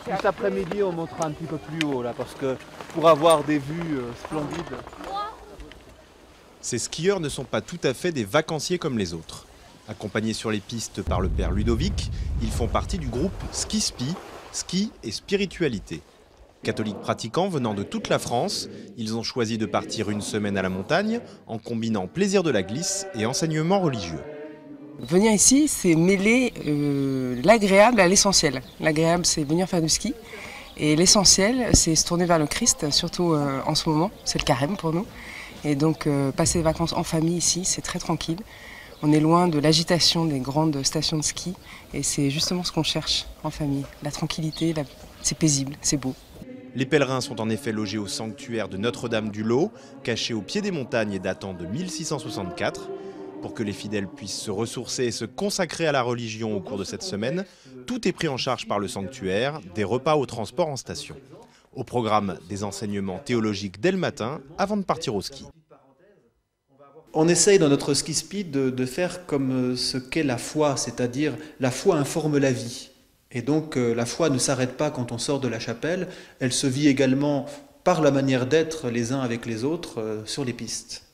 Cet après-midi, on montera un petit peu plus haut là, parce que pour avoir des vues splendides. Ces skieurs ne sont pas tout à fait des vacanciers comme les autres. Accompagnés sur les pistes par le père Ludovic, ils font partie du groupe Ski Spi, ski et spiritualité. Catholiques pratiquants venant de toute la France, ils ont choisi de partir une semaine à la montagne en combinant plaisir de la glisse et enseignement religieux. Venir ici, c'est mêler l'agréable à l'essentiel. L'agréable, c'est venir faire du ski. Et l'essentiel, c'est se tourner vers le Christ, surtout en ce moment. C'est le carême pour nous. Et donc, passer des vacances en famille ici, c'est très tranquille. On est loin de l'agitation des grandes stations de ski. Et c'est justement ce qu'on cherche en famille. La tranquillité, c'est paisible, c'est beau. Les pèlerins sont en effet logés au sanctuaire de Notre-Dame-du-Lot, caché au pied des montagnes et datant de 1664. Pour que les fidèles puissent se ressourcer et se consacrer à la religion au cours de cette semaine, tout est pris en charge par le sanctuaire, des repas au transport en station. Au programme, des enseignements théologiques dès le matin avant de partir au ski. On essaye dans notre ski speed de faire comme ce qu'est la foi, c'est-à-dire la foi informe la vie. Et donc la foi ne s'arrête pas quand on sort de la chapelle, elle se vit également par la manière d'être les uns avec les autres sur les pistes.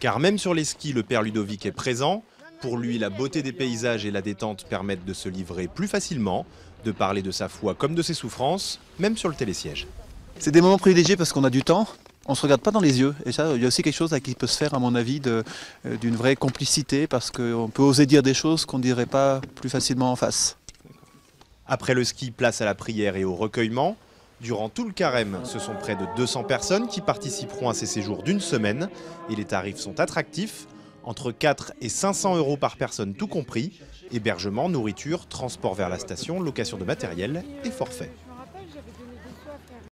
Car même sur les skis, le père Ludovic est présent. Pour lui, la beauté des paysages et la détente permettent de se livrer plus facilement, de parler de sa foi comme de ses souffrances, même sur le télésiège. C'est des moments privilégiés parce qu'on a du temps, on ne se regarde pas dans les yeux. Et ça, il y a aussi quelque chose qui peut se faire, à mon avis, d'une vraie complicité, parce qu'on peut oser dire des choses qu'on ne dirait pas plus facilement en face. Après le ski, place à la prière et au recueillement. Durant tout le carême, ce sont près de 200 personnes qui participeront à ces séjours d'une semaine. Et les tarifs sont attractifs, entre 4 et 500 € par personne tout compris. Hébergement, nourriture, transport vers la station, location de matériel et forfait.